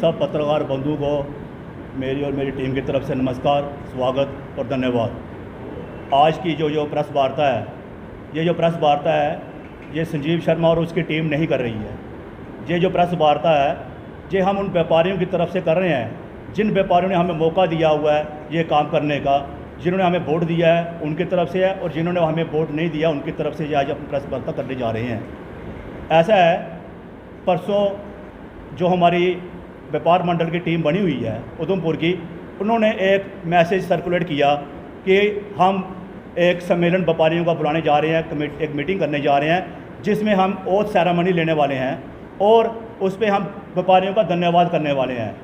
सब पत्रकार बंधु को मेरी और मेरी टीम की तरफ से नमस्कार, स्वागत और धन्यवाद। आज की जो प्रेस वार्ता है, ये जो प्रेस वार्ता है ये संजीव शर्मा और उसकी टीम नहीं कर रही है। ये जो प्रेस वार्ता है ये हम उन व्यापारियों की तरफ से कर रहे हैं जिन व्यापारियों ने हमें मौका दिया हुआ है ये काम करने का, जिन्होंने हमें वोट दिया है उनकी तरफ से है, और जिन्होंने हमें वोट नहीं दिया उनकी तरफ से ये आज अपनी प्रेस वार्ता करने जा रहे हैं। ऐसा है, परसों जो हमारी व्यापार मंडल की टीम बनी हुई है उधमपुर की, उन्होंने एक मैसेज सर्कुलेट किया कि हम एक सम्मेलन व्यापारियों का बुलाने जा रहे हैं, एक मीटिंग करने जा रहे हैं जिसमें हम ओथ सेरेमनी लेने वाले हैं और उस पर हम व्यापारियों का धन्यवाद करने वाले हैं।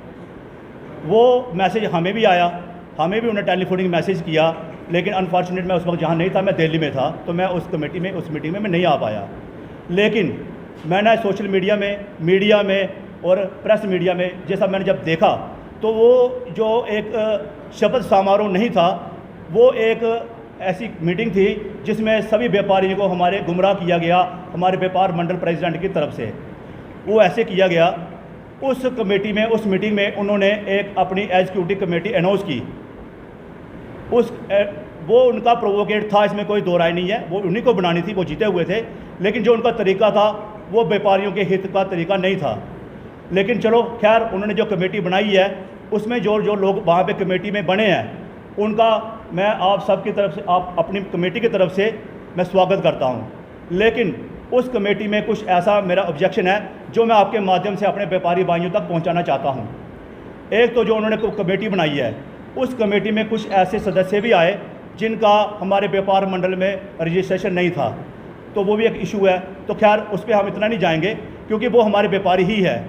वो मैसेज हमें भी आया, हमें भी उन्हें टेलीफोनिक मैसेज किया, लेकिन अनफॉर्चुनेट मैं उस वक्त जहाँ नहीं था, मैं दिल्ली में था, तो मैं उस मीटिंग में मैं नहीं आ पाया। लेकिन मैंने सोशल मीडिया में और प्रेस मीडिया में जैसा मैंने जब देखा तो वो जो एक शपथ समारोह नहीं था, वो एक ऐसी मीटिंग थी जिसमें सभी व्यापारियों को हमारे गुमराह किया गया। हमारे व्यापार मंडल प्रेसिडेंट की तरफ से वो ऐसे किया गया। उस मीटिंग में उन्होंने एक अपनी एग्जीक्यूटिव कमेटी अनाउंस की। वो उनका प्रोवोकेट था, इसमें कोई दो राय नहीं है, वो उन्हीं को बनानी थी, वो जीते हुए थे, लेकिन जो उनका तरीका था वो व्यापारियों के हित का तरीका नहीं था। लेकिन चलो खैर, उन्होंने जो कमेटी बनाई है उसमें जो लोग वहाँ पे कमेटी में बने हैं उनका मैं आप सब की तरफ से, आप अपनी कमेटी की तरफ से मैं स्वागत करता हूँ। लेकिन उस कमेटी में कुछ ऐसा मेरा ऑब्जेक्शन है जो मैं आपके माध्यम से अपने व्यापारी भाइयों तक पहुँचाना चाहता हूँ। एक तो जो उन्होंने कमेटी बनाई है, उस कमेटी में कुछ ऐसे सदस्य भी आए जिनका हमारे व्यापार मंडल में रजिस्ट्रेशन नहीं था, तो वो भी एक इशू है। तो खैर उस पर हम इतना नहीं जाएंगे क्योंकि वो हमारे व्यापारी ही है,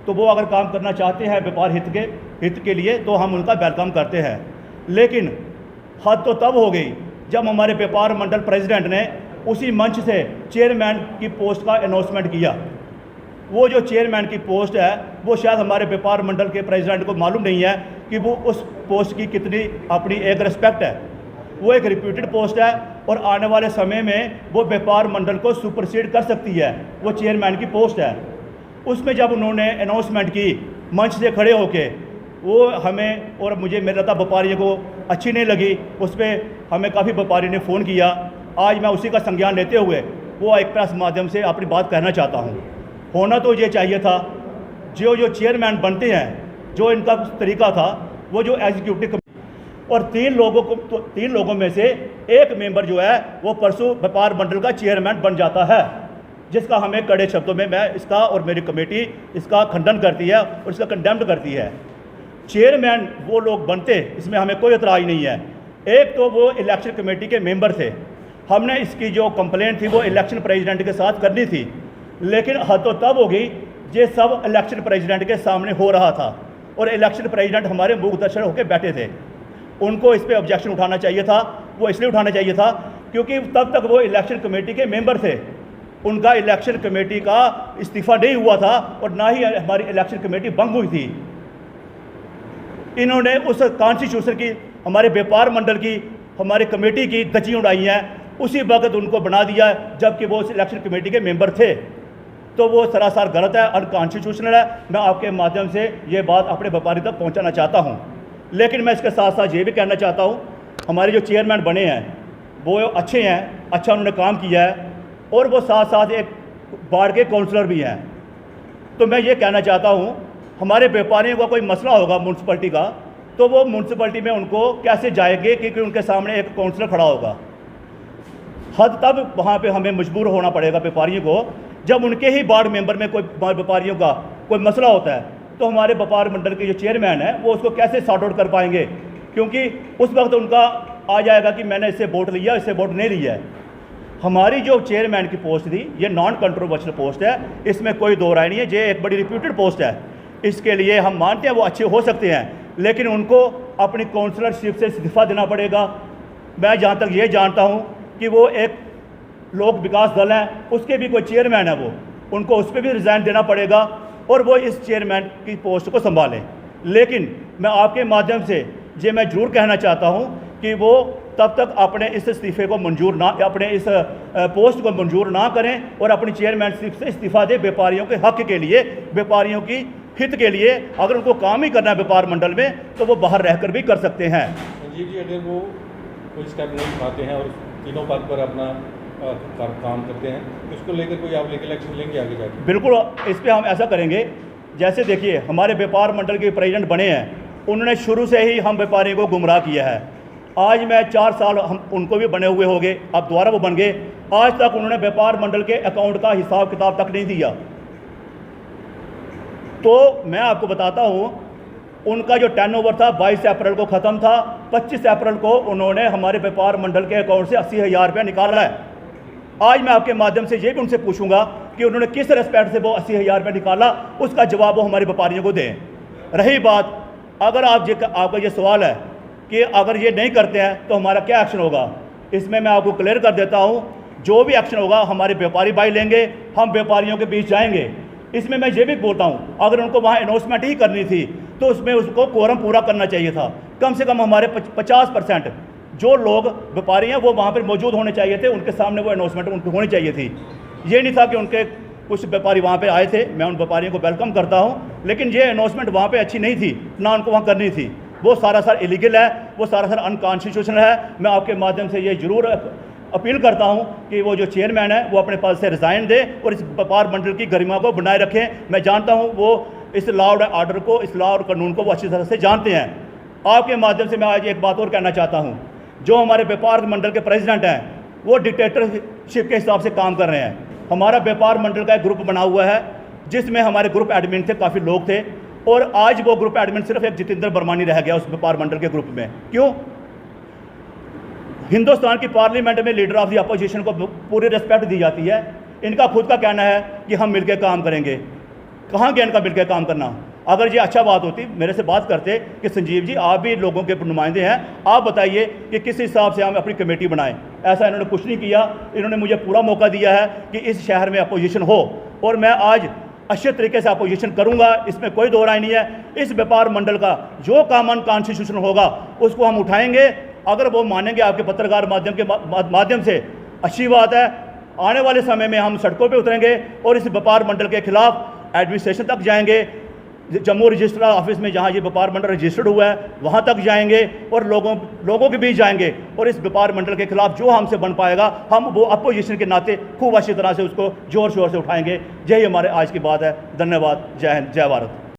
तो वो अगर काम करना चाहते हैं व्यापार हित के लिए तो हम उनका वेलकम करते हैं। लेकिन हद तो तब हो गई जब हमारे व्यापार मंडल प्रेसिडेंट ने उसी मंच से चेयरमैन की पोस्ट का अनाउंसमेंट किया। वो जो चेयरमैन की पोस्ट है वो शायद हमारे व्यापार मंडल के प्रेसिडेंट को मालूम नहीं है कि वो उस पोस्ट की कितनी अपनी एक रिस्पेक्ट है। वो एक रिप्यूटेड पोस्ट है और आने वाले समय में वो व्यापार मंडल को सुपरसीड कर सकती है। वो चेयरमैन की पोस्ट है। उसमें जब उन्होंने अनाउंसमेंट की मंच से खड़े होके, वो हमें और मुझे मेरे था व्यापारियों को अच्छी नहीं लगी। उस पर हमें काफ़ी व्यापारी ने फ़ोन किया। आज मैं उसी का संज्ञान लेते हुए वो एक प्रेस माध्यम से अपनी बात कहना चाहता हूँ। होना तो ये चाहिए था, जो चेयरमैन बनते हैं, जो इनका तरीका था, वो जो एग्जीक्यूटिव और तीन लोगों में से एक मेंबर जो है वो परसों व्यापार मंडल का चेयरमैन बन जाता है, जिसका हमें कड़े शब्दों में मैं इसका और मेरी कमेटी इसका खंडन करती है और इसका कंडेम्ड करती है। चेयरमैन वो लोग बनते, इसमें हमें कोई एतराज़ नहीं है। एक तो वो इलेक्शन कमेटी के मेंबर थे, हमने इसकी जो कंप्लेंट थी वो इलेक्शन प्रेसिडेंट के साथ करनी थी, लेकिन हद तो तब हो गई ये सब इलेक्शन प्रेसिडेंट के सामने हो रहा था और इलेक्शन प्रेसिडेंट हमारे मुख दर्शन होकर बैठे थे। उनको इस पर ऑब्जेक्शन उठाना चाहिए था। वो इसलिए उठाना चाहिए था क्योंकि तब तक वो इलेक्शन कमेटी के मेंबर थे, उनका इलेक्शन कमेटी का इस्तीफा नहीं हुआ था और ना ही हमारी इलेक्शन कमेटी भंग हुई थी। इन्होंने उस कॉन्स्टिट्यूशन की, हमारे व्यापार मंडल की, हमारी कमेटी की धज्जी उड़ाई है। उसी वक्त उनको बना दिया जबकि वो उस इलेक्शन कमेटी के मेंबर थे, तो वो सरासर गलत है, अनकॉन्स्टिट्यूशनल है। मैं आपके माध्यम से ये बात अपने व्यापारी तक पहुंचाना चाहता हूं। लेकिन मैं इसके साथ साथ ये भी कहना चाहता हूं, हमारे जो चेयरमैन बने हैं वो अच्छे हैं, अच्छा उन्होंने काम किया है और वो साथ साथ एक वार्ड के काउंसलर भी हैं। तो मैं ये कहना चाहता हूँ, हमारे व्यापारियों का कोई मसला होगा म्यूनसिपलिटी का, तो वो म्यूनसिपलिटी में उनको कैसे जाएंगे क्योंकि उनके सामने एक काउंसलर खड़ा होगा। हद तब वहाँ पे हमें मजबूर होना पड़ेगा व्यापारियों को, जब उनके ही वार्ड मेंबर में कोई व्यापारियों का कोई मसला होता है तो हमारे व्यापार मंडल के जो चेयरमैन है वो उसको कैसे सॉर्ट आउट कर पाएंगे, क्योंकि उस वक्त उनका आ जाएगा कि मैंने इससे वोट लिया, इससे वोट नहीं लिया है। हमारी जो चेयरमैन की पोस्ट थी ये नॉन कंट्रोवर्शियल पोस्ट है, इसमें कोई दो राय नहीं है। ये एक बड़ी रिप्यूटेड पोस्ट है, इसके लिए हम मानते हैं वो अच्छे हो सकते हैं, लेकिन उनको अपनी काउंसलरशिप से इस्तीफा देना पड़ेगा। मैं जहाँ तक ये जानता हूँ कि वो एक लोक विकास दल है, उसके भी कोई चेयरमैन है, वो उनको उस पर भी रिज़ाइन देना पड़ेगा और वो इस चेयरमैन की पोस्ट को संभालें। लेकिन मैं आपके माध्यम से ये मैं ज़रूर कहना चाहता हूँ कि वो तब तक अपने इस इस्तीफे को मंजूर ना, अपने इस पोस्ट को मंजूर ना करें और अपनी चेयरमैनशिप से इस्तीफा दें व्यापारियों के हक़ के लिए, व्यापारियों की हित के लिए अगर उनको काम ही करना है व्यापार मंडल में तो वो बाहर रहकर भी कर सकते हैं। संजीव जी, अगर वो कोई स्टेप नहीं उठाते हैं और तीनों पद पर अपना काम करते हैं, इसको लेकर कोई आप लीगल एक्शन लेंगे आगे जाकर? बिल्कुल, इस पर हम ऐसा करेंगे। जैसे देखिए, हमारे व्यापार मंडल के प्रेसिडेंट बने हैं, उन्होंने शुरू से ही हम व्यापारियों को गुमराह किया है। आज मैं 4 साल हम उनको भी बने हुए हो गए, अब दोबारा वो बन गए। आज तक उन्होंने व्यापार मंडल के अकाउंट का हिसाब किताब तक नहीं दिया। तो मैं आपको बताता हूँ, उनका जो टर्नओवर था 22 अप्रैल को ख़त्म था। 25 अप्रैल को उन्होंने हमारे व्यापार मंडल के अकाउंट से 80,000 रुपया निकाला है। आज मैं आपके माध्यम से ये भी उनसे पूछूंगा कि उन्होंने किस रेस्पेक्ट से वो 80,000 रुपया निकाला, उसका जवाब वो हमारे व्यापारियों को दें। रही बात, अगर आपका ये सवाल है कि अगर ये नहीं करते हैं तो हमारा क्या एक्शन होगा, इसमें मैं आपको क्लियर कर देता हूँ। जो भी एक्शन होगा हमारे व्यापारी भाई लेंगे, हम व्यापारियों के बीच जाएंगे। इसमें मैं ये भी बोलता हूँ, अगर उनको वहाँ अनाउंसमेंट ही करनी थी तो उसमें उसको कोरम पूरा करना चाहिए था। कम से कम हमारे 50% जो लोग व्यापारी हैं वो वहाँ पर मौजूद होने चाहिए थे, उनके सामने वो अनाउंसमेंट उनको होनी चाहिए थी। ये नहीं था कि उनके कुछ व्यापारी वहाँ पे आए थे, मैं उन व्यापारियों को वेलकम करता हूँ, लेकिन ये अनाउंसमेंट वहाँ पे अच्छी नहीं थी, ना उनको वहाँ करनी थी। वो सारा इलीगल है, वो सारा अनकॉन्स्टिट्यूशनल है। मैं आपके माध्यम से ये जरूर अपील करता हूँ कि वो जो चेयरमैन है वो अपने पद से रिज़ाइन दे और इस व्यापार मंडल की गरिमा को बनाए रखें। मैं जानता हूँ वो इस लॉ और आर्डर को, इस लॉ और कानून को वो अच्छी तरह से जानते हैं। आपके माध्यम से मैं आज एक बात और कहना चाहता हूँ, जो हमारे व्यापार मंडल के प्रेसिडेंट हैं वो डिक्टेटरशिप के हिसाब से काम कर रहे हैं। हमारा व्यापार मंडल का एक ग्रुप बना हुआ है जिसमें हमारे ग्रुप एडमिन थे, काफ़ी लोग थे, और आज वो ग्रुप एडमिन सिर्फ एक जितेंद्र बर्मानी रह गया उस व्यापार मंडल के ग्रुप में। क्यों? हिंदुस्तान की पार्लियामेंट में लीडर ऑफ द अपोजिशन को पूरी रिस्पेक्ट दी जाती है। इनका खुद का कहना है कि हम मिलकर काम करेंगे। कहाँ गया इनका मिलकर काम करना? अगर ये अच्छा बात होती, मेरे से बात करते कि संजीव जी आप भी लोगों के नुमाइंदे हैं, आप बताइए कि किस हिसाब से हम अपनी कमेटी बनाएं। ऐसा इन्होंने कुछ नहीं किया। इन्होंने मुझे पूरा मौका दिया है कि इस शहर में अपोजिशन हो, और मैं आज अच्छे तरीके से अपोजिशन करूंगा, इसमें कोई दो राय नहीं है। इस व्यापार मंडल का जो कॉमन कॉन्स्टिट्यूशन होगा उसको हम उठाएंगे। अगर वो मानेंगे आपके पत्रकार माध्यम से, अच्छी बात है। आने वाले समय में हम सड़कों पे उतरेंगे और इस व्यापार मंडल के खिलाफ एडमिनिस्ट्रेशन तक जाएंगे। जम्मू रजिस्ट्रार ऑफिस में जहां ये व्यापार मंडल रजिस्टर्ड हुआ है वहां तक जाएंगे और लोगों के बीच जाएंगे, और इस व्यापार मंडल के खिलाफ जो हमसे बन पाएगा हम वो अपोजिशन के नाते खूब अच्छी तरह से उसको जोर शोर से उठाएंगे। यही हमारे आज की बात है। धन्यवाद। जय हिंद, जय भारत।